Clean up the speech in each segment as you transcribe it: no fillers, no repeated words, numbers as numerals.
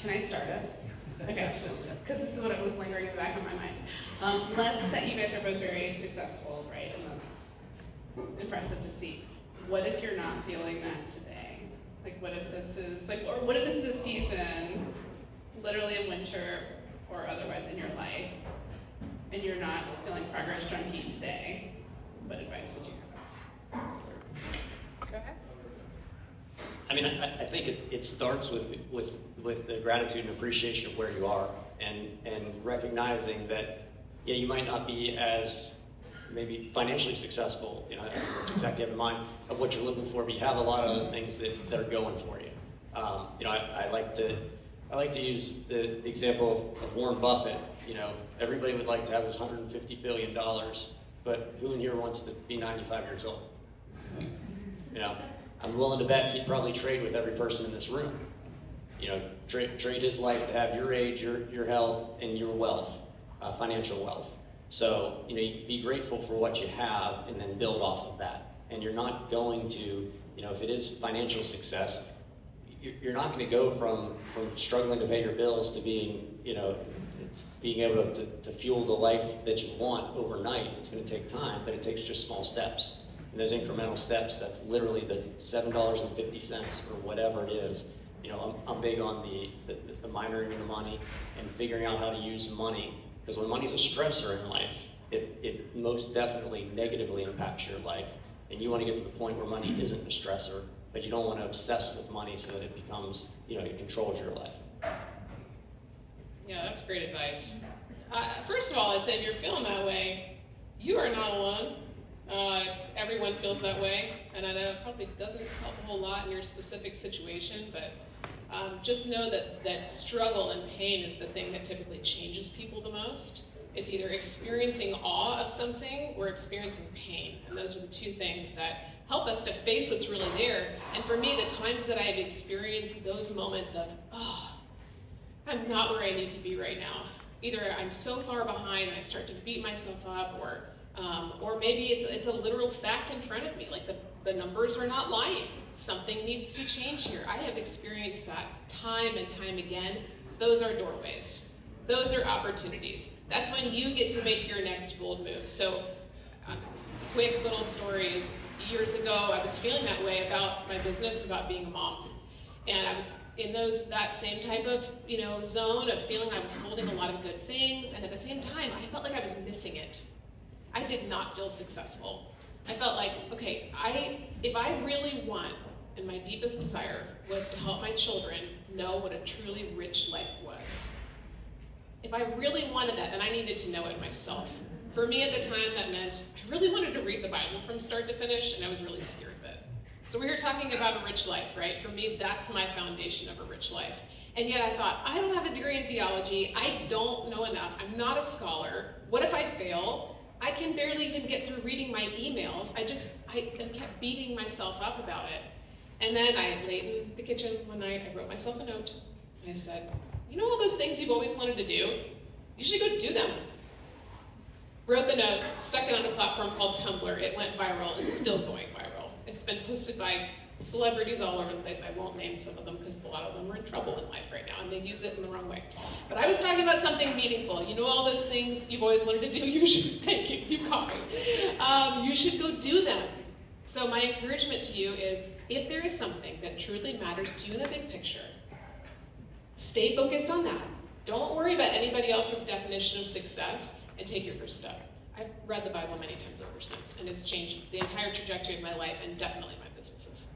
Can I start us? Okay, because this is what was lingering in the back of my mind. Let's say you guys are both very successful, right? And that's impressive to see. What if you're not feeling that today? Like, what if this is, like, or what if this is a season, literally in winter or otherwise in your life, and you're not feeling progress junkie today? What advice would you have? Go ahead. I mean, I think it starts with the gratitude and appreciation of where you are, and recognizing that, yeah, you might not be as maybe financially successful, you know, what exactly have in mind of what you're looking for, but you have a lot of other things that are going for you. You know, I like to use the example of Warren Buffett. You know, everybody would like to have his $150 billion, but who in here wants to be 95 years old? You know, I'm willing to bet he'd probably trade with every person in this room. You know, trade his life to have your age, your health, and your wealth, financial wealth. So, you know, you be grateful for what you have and then build off of that. And you're not going to, you know, if it is financial success, you're not going to go from struggling to pay your bills to being, you know, being able to fuel the life that you want overnight. It's going to take time, but it takes just small steps. And those incremental steps, that's literally the $7.50 or whatever it is. You know, I'm big on the minoring in the money and figuring out how to use money. Because when money's a stressor in life, it most definitely negatively impacts your life. And you want to get to the point where money isn't a stressor, but you don't want to obsess with money so that it becomes, you know, it controls your life. Yeah, that's great advice. First of all, I'd say if you're feeling that way, you are not alone. Everyone feels that way, and I know it probably doesn't help a whole lot in your specific situation, but just know that struggle and pain is the thing that typically changes people the most. It's either experiencing awe of something or experiencing pain, and those are the two things that help us to face what's really there. And for me, the times that I've experienced those moments of, oh, I'm not where I need to be right now. Either I'm so far behind and I start to beat myself up, or maybe it's a literal fact in front of me, like the numbers are not lying. Something needs to change here. I have experienced that time and time again. Those are doorways. Those are opportunities. That's when you get to make your next bold move. So, quick little stories. Years ago, I was feeling that way about my business, about being a mom. And I was in that same type of, you know, zone of feeling I was holding a lot of good things, and at the same time, I felt like I was missing it. I did not feel successful. I felt like, okay, if I really want, and my deepest desire was to help my children know what a truly rich life was. If I really wanted that, then I needed to know it myself. For me at the time, that meant I really wanted to read the Bible from start to finish, and I was really scared of it. So we're here talking about a rich life, right? For me, that's my foundation of a rich life. And yet I thought, I don't have a degree in theology. I don't know enough. I'm not a scholar. What if I fail? I can barely even get through reading my emails. I kept beating myself up about it. And then I laid in the kitchen one night, I wrote myself a note, and I said, you know all those things you've always wanted to do? You should go do them. Wrote the note, stuck it on a platform called Tumblr. It went viral. It's still going viral. It's been posted by celebrities all over the place. I won't name some of them because a lot of them are in trouble in life right now and they use it in the wrong way. But I was talking about something meaningful. You know all those things you've always wanted to do? You should, thank you, you caught me. You should go do them. So my encouragement to you is, if there is something that truly matters to you in the big picture, stay focused on that. Don't worry about anybody else's definition of success and take your first step. I've read the Bible many times over since, and it's changed the entire trajectory of my life and definitely my businesses.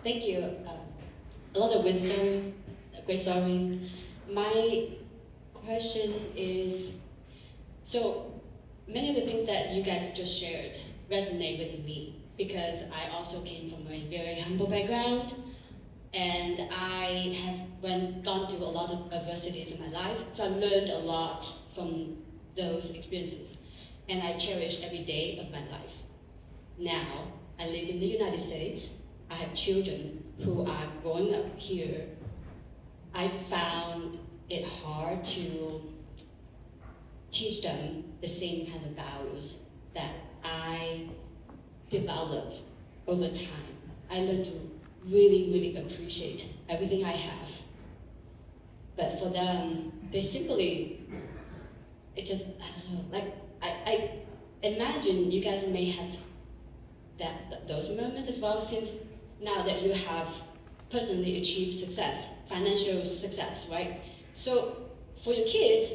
Thank you. A lot of wisdom, a great story. My question is, so many of the things that you guys just shared resonate with me because I also came from a very humble background, and I have gone through a lot of adversities in my life, so I learned a lot from those experiences, and I cherish every day of my life. Now, I live in the United States. I have children who are growing up here. I found it hard to teach them the same kind of values that I develop over time. I learned to really, really appreciate everything I have. But for them, they simply, it just, I don't know, like, I imagine you guys may have those moments as well, since now that you have personally achieved success, financial success, right? So for your kids,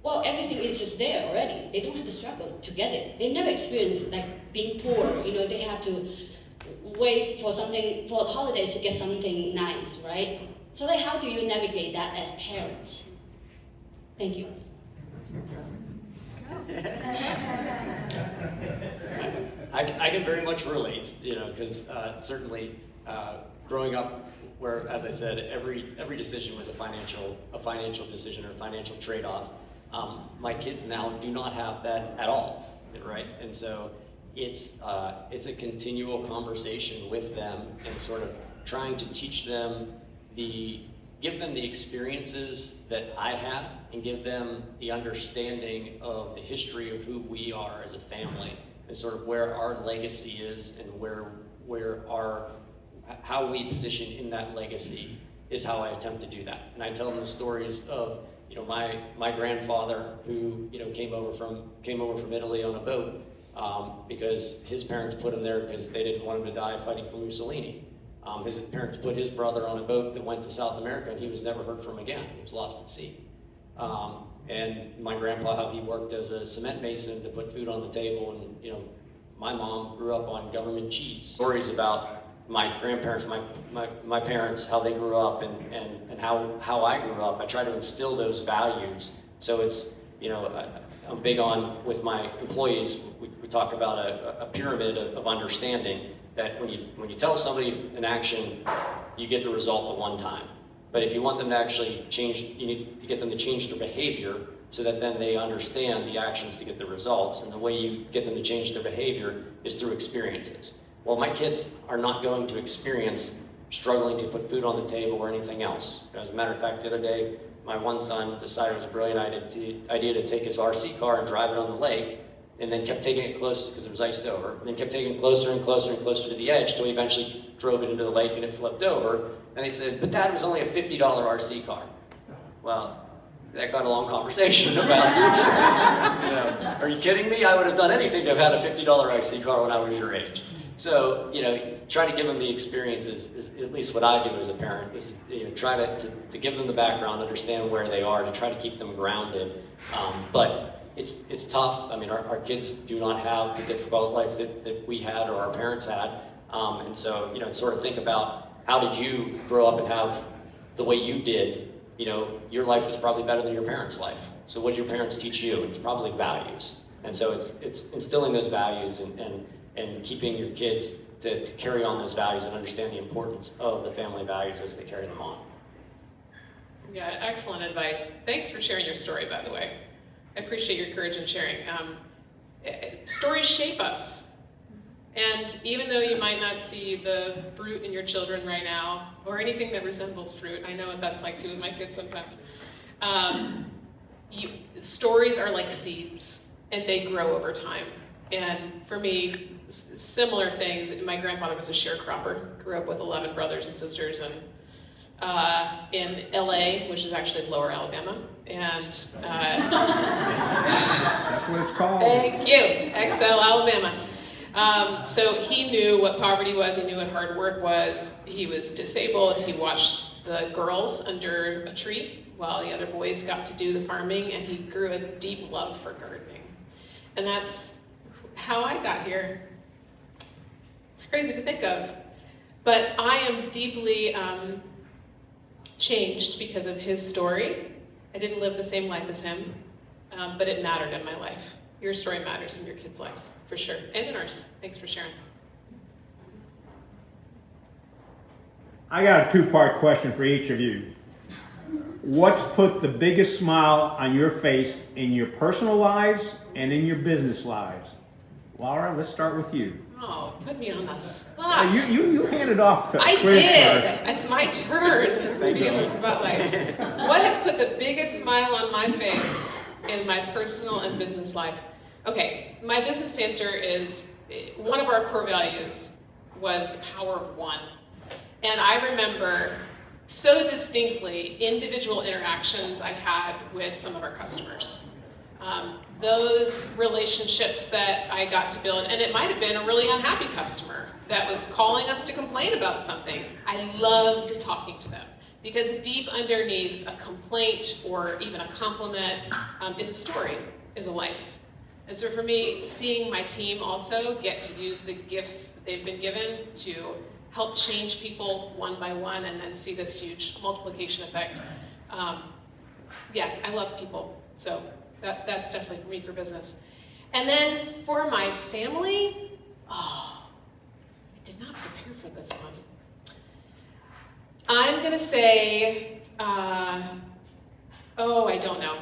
well, everything is just there already. They don't have to struggle to get it. They've never experienced like being poor. You know, they have to wait for something, for the holidays to get something nice, right? So like, how do you navigate that as parents? Thank you. I can very much relate, you know, because certainly growing up, where, as I said, every decision was a financial decision or a financial trade-off. My kids now do not have that at all, right? And so it's a continual conversation with them and sort of trying to teach them give them the experiences that I had and give them the understanding of the history of who we are as a family and sort of where our legacy is and how we position in that legacy is how I attempt to do that. And I tell them the stories of, you know, my grandfather who, you know, came over from Italy on a boat because his parents put him there because they didn't want him to die fighting for Mussolini. His parents put his brother on a boat that went to South America, and he was never heard from again. He was lost at sea. And my grandpa, how he worked as a cement mason to put food on the table, and you know, my mom grew up on government cheese. Stories about my grandparents, my parents, how they grew up, and how I grew up. I try to instill those values. So it's, you know, I'm big on, with my employees, we talk about a pyramid of understanding, that when you tell somebody an action, you get the result the one time. But if you want them to actually change, you need to get them to change their behavior so that then they understand the actions to get the results. And the way you get them to change their behavior is through experiences. Well, my kids are not going to experience struggling to put food on the table or anything else. As a matter of fact, the other day, my one son decided it was a brilliant idea to take his RC car and drive it on the lake, and then kept taking it close because it was iced over, and then kept taking it closer and closer and closer to the edge till he eventually drove it into the lake and it flipped over. And they said, but Dad, it was only a $50 RC car. Well, that got a long conversation about, you know, are you kidding me? I would have done anything to have had a $50 RC car when I was your age. So, you know, try to give them the experiences, is at least what I do as a parent, is, you know, try to give them the background, understand where they are, to try to keep them grounded. But it's tough. I mean, our kids do not have the difficult life that we had or our parents had. And so, you know, sort of think about, how did you grow up and have the way you did? You know, your life was probably better than your parents' life. So what did your parents teach you? It's probably values. And so it's instilling those values and keeping your kids to carry on those values and understand the importance of the family values as they carry them on. Yeah, excellent advice. Thanks for sharing your story, by the way. I appreciate your courage in sharing. Stories shape us. And even though you might not see the fruit in your children right now, or anything that resembles fruit, I know what that's like too with my kids sometimes. Stories are like seeds, and they grow over time. And for me, similar things. My grandfather was a sharecropper, grew up with 11 brothers and sisters, and in LA, which is actually Lower Alabama. And that's what it's called. Thank you, XL Alabama. So he knew what poverty was, he knew what hard work was. He was disabled. He watched the girls under a tree while the other boys got to do the farming, and he grew a deep love for gardening. And that's how I got here. It's crazy to think of. But I am deeply changed because of his story. I didn't live the same life as him, but it mattered in my life. Your story matters in your kids' lives, for sure, and in ours. Thanks for sharing. I got a two-part question for each of you. What's put the biggest smile on your face in your personal lives and in your business lives? Laura, let's start with you. Oh, put me on the spot. You hand it off to Chris I did. first. It's my turn to be in the spotlight. What has put the biggest smile on my face in my personal and business life? Okay, my business answer is one of our core values was the power of one. And I remember so distinctly individual interactions I had with some of our customers. Those relationships that I got to build, and it might have been a really unhappy customer that was calling us to complain about something. I loved talking to them because deep underneath a complaint or even a compliment is a story, is a life. And so for me, seeing my team also get to use the gifts that they've been given to help change people one by one and then see this huge multiplication effect. Yeah, I love people. So that's definitely for me for business. And then for my family, I did not prepare for this one. I'm gonna say, I don't know.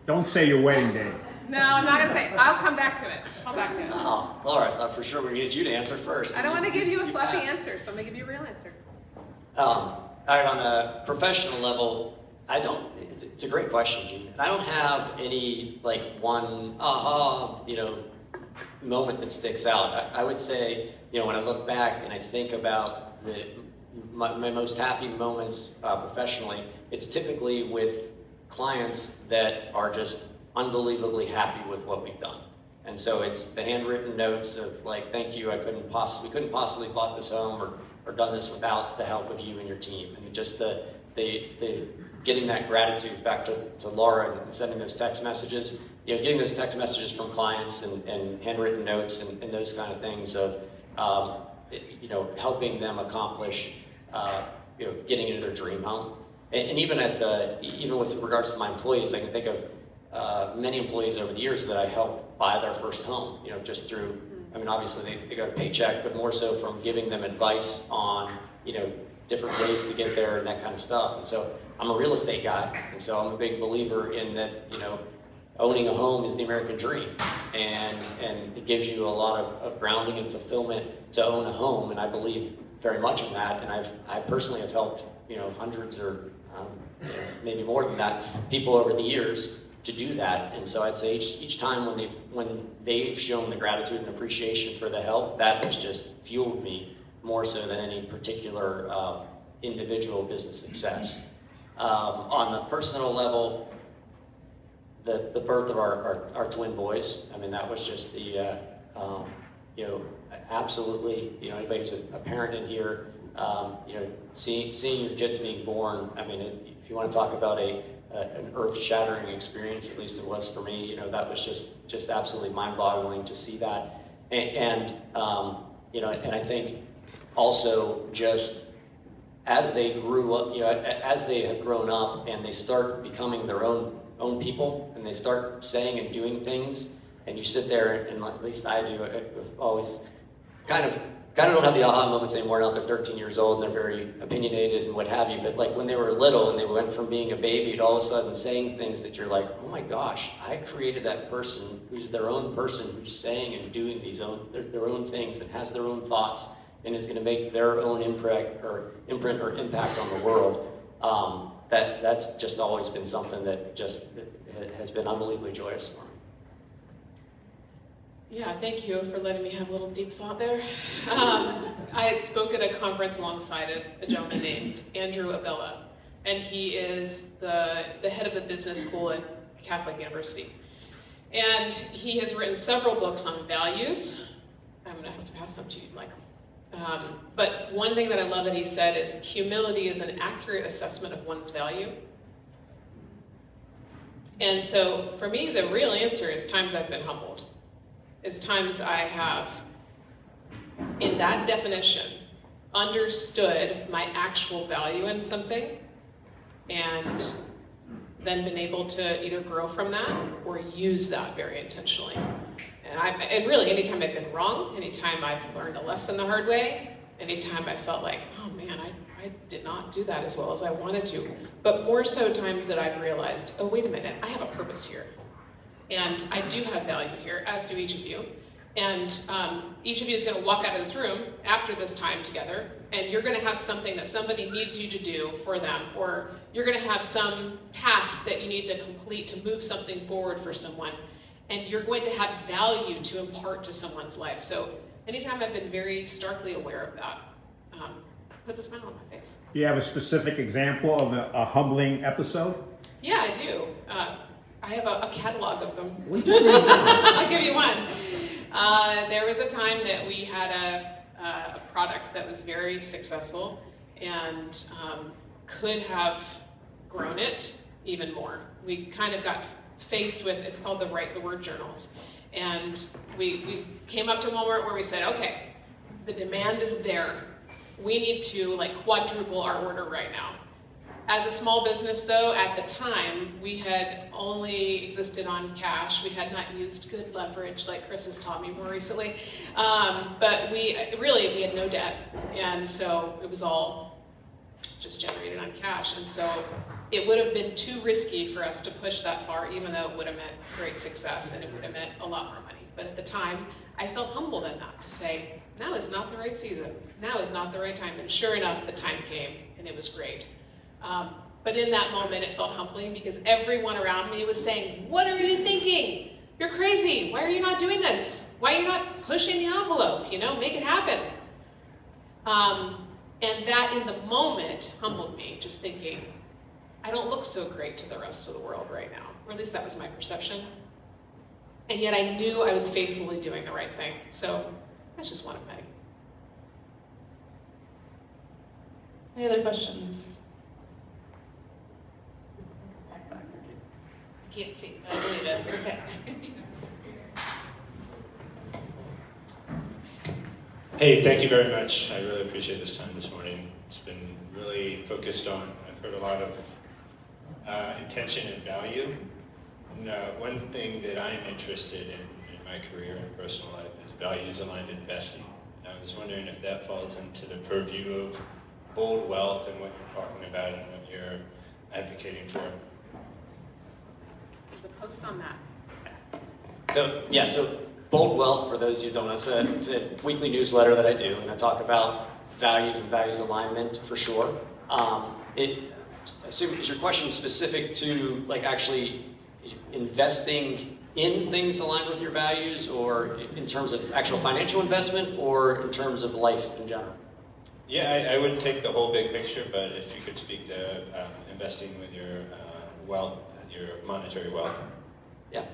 Don't say your wedding day. No, I'm not gonna say, I'll come back to it. Oh, Laura, I thought for sure we needed you to answer first. I don't wanna give you a fluffy answer, so I'm gonna give you a real answer. All right, on a professional level, it's a great question, Gene. I don't have any one moment that sticks out. I would say, when I look back and I think about my most happy moments professionally, it's typically with clients that are just unbelievably happy with what we've done. And so it's the handwritten notes of thank you, we couldn't possibly bought this home or done this without the help of you and your team. And just the getting that gratitude back to Laura and sending those text messages, getting those text messages from clients and handwritten notes and those kind of things of, helping them accomplish, getting into their dream home. And even with regards to my employees, I can think of many employees over the years that I helped buy their first home, just through, obviously they got a paycheck, but more so from giving them advice on, different ways to get there and that kind of stuff. And so I'm a real estate guy, and so I'm a big believer in that, owning a home is the American dream, and it gives you a lot of grounding and fulfillment to own a home, and I believe very much in that, and I personally have helped, hundreds or maybe more than that, people over the years to do that. And so I'd say each time when they've shown the gratitude and appreciation for the help, that has just fueled me more so than any particular individual business success. On the personal level, the birth of our twin boys, that was just the, absolutely, anybody who's a parent in here, seeing your kids being born, if you want to talk about an earth-shattering experience, at least it was for me, that was just absolutely mind-boggling to see that. And I think also just as they grew up, as they have grown up and they start becoming their own people and they start saying and doing things, and you sit there and at least I do, I always kind of don't have the aha moments anymore now. They're 13 years old and they're very opinionated and what have you, but when they were little and they went from being a baby to all of a sudden saying things that you're like, oh my gosh, I created that person who's their own person, who's saying and doing their own things and has their own thoughts and is going to make their own imprint or impact on the world. That's just always been something that just has been unbelievably joyous for me. Yeah, thank you for letting me have a little deep thought there. I had spoke at a conference alongside a gentleman named Andrew Abella, and he is the head of the business school at Catholic University. And he has written several books on values. I'm going to have to pass them to you, Michael. But one thing that I love that he said is humility is an accurate assessment of one's value. And so for me, the real answer is times I've been humbled. It's times I have, in that definition, understood my actual value in something and then been able to either grow from that or use that very intentionally. And really, anytime I've been wrong, anytime I've learned a lesson the hard way, anytime I felt like, oh man, I did not do that as well as I wanted to. But more so times that I've realized, oh wait a minute, I have a purpose here. And I do have value here, as do each of you. And each of you is going to walk out of this room after this time together, and you're going to have something that somebody needs you to do for them, or you're going to have some task that you need to complete to move something forward for someone. and you're going to have value to impart to someone's life. So anytime I've been very starkly aware of that, puts a smile on my face. Do you have a specific example of a humbling episode? Yeah, I do. I have a catalog of them. We just need one. I'll give you one. There was a time that we had a product that was very successful and could have grown it even more. We kind of got faced with, it's called the Write the Word journals. And we came up to a moment where we said, okay, the demand is there. We need to like quadruple our order right now. As a small business though, at the time, we had only existed on cash. We had not used good leverage like Chris has taught me more recently. But we had no debt. And so it was all just generated on cash. And so it would have been too risky for us to push that far, even though it would have meant great success and it would have meant a lot more money. But at the time, I felt humbled enough to say, now is not the right season. Now is not the right time. And sure enough, the time came and it was great. But in that moment, it felt humbling because everyone around me was saying, what are you thinking? You're crazy. Why are you not doing this? Why are you not pushing the envelope? Make it happen. And that in the moment humbled me, just thinking, I don't look so great to the rest of the world right now. Or at least that was my perception. And yet I knew I was faithfully doing the right thing. So that's just one of many. Any other questions? I can't see, but I believe it. Okay. Hey, thank you very much. I really appreciate this time this morning. It's been really focused on, I've heard a lot of intention and value. And, one thing that I'm interested in my career and personal life is values-aligned investing. And I was wondering if that falls into the purview of bold wealth and what you're talking about and what you're advocating for. There's a post on that. So Bold Wealth, for those who don't know, it's a weekly newsletter that I do, and I talk about values and values alignment for sure. I assume, is your question specific to like actually investing in things aligned with your values, or in terms of actual financial investment, or in terms of life in general? Yeah, I wouldn't take the whole big picture, but if you could speak to investing with your wealth, your monetary wealth. Yeah.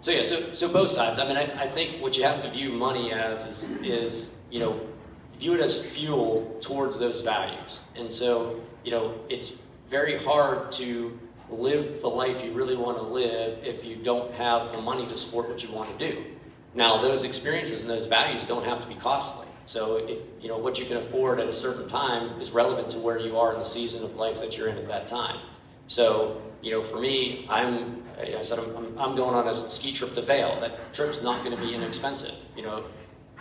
So both sides. I mean, I think what you have to view money as is view it as fuel towards those values. And so, it's very hard to live the life you really want to live if you don't have the money to support what you want to do. Now, those experiences and those values don't have to be costly. So if what you can afford at a certain time is relevant to where you are in the season of life that you're in at that time. So, for me, I'm going on a ski trip to Vail. That trip's not going to be inexpensive.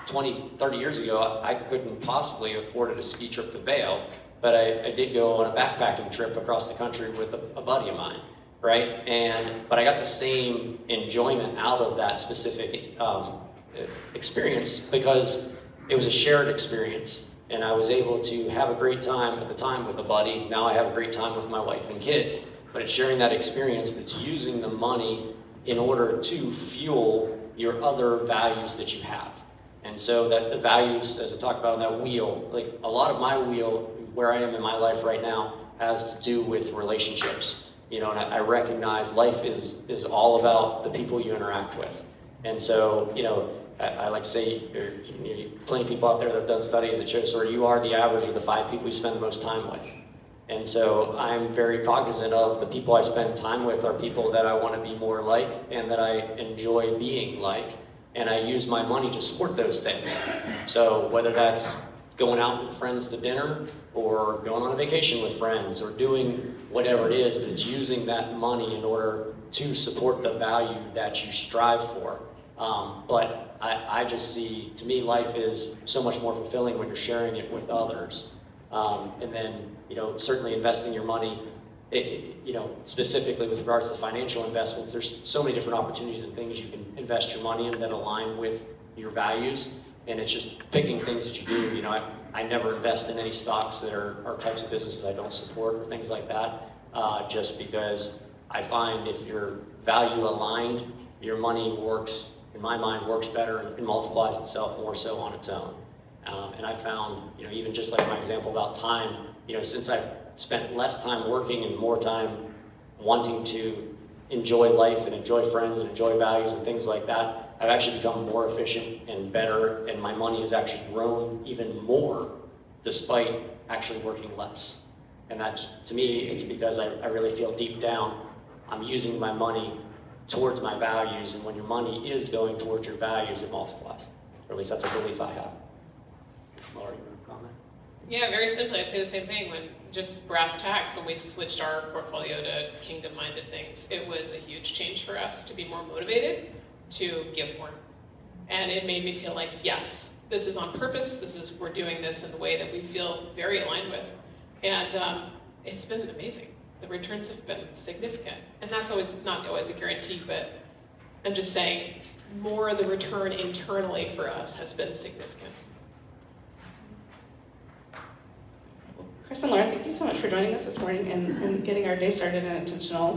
20, 30 years ago, I couldn't possibly afford a ski trip to Vail, but I did go on a backpacking trip across the country with a buddy of mine, right? But I got the same enjoyment out of that specific experience because it was a shared experience, and I was able to have a great time at the time with a buddy. Now I have a great time with my wife and kids. But it's sharing that experience, but it's using the money in order to fuel your other values that you have. And so that the values, as I talked about in that wheel, like a lot of my wheel, where I am in my life right now, has to do with relationships. And I recognize life is all about the people you interact with. And so, I like to say, there are plenty of people out there that have done studies that show sort of you are the average of the 5 people you spend the most time with. And so I'm very cognizant of the people I spend time with are people that I want to be more like and that I enjoy being like. And I use my money to support those things. So whether that's going out with friends to dinner or going on a vacation with friends or doing whatever it is, but it's using that money in order to support the value that you strive for. But I just see, to me, life is so much more fulfilling when you're sharing it with others. And then, certainly investing your money, specifically with regards to financial investments, there's so many different opportunities and things you can invest your money in that align with your values. And it's just picking things that you do. I never invest in any stocks that are types of businesses I don't support or things like that, just because I find if you're value aligned your money works, in my mind, works better and multiplies itself more so on its own. And I found, even just like my example about time, since I've spent less time working and more time wanting to enjoy life and enjoy friends and enjoy values and things like that, I've actually become more efficient and better, and my money has actually grown even more despite actually working less. And that, to me, it's because I really feel deep down I'm using my money towards my values, and when your money is going towards your values, it multiplies. Or at least that's a belief I have. Laura, you want to comment? Yeah, very simply, I'd say the same thing. When just brass tacks, when we switched our portfolio to kingdom-minded things, it was a huge change for us to be more motivated to give more. And it made me feel like, yes, this is on purpose. We're doing this in the way that we feel very aligned with. And it's been amazing. The returns have been significant. And that's not always a guarantee, but I'm just saying more of the return internally for us has been significant. Chris and Laura, thank you so much for joining us this morning and getting our day started in an intentional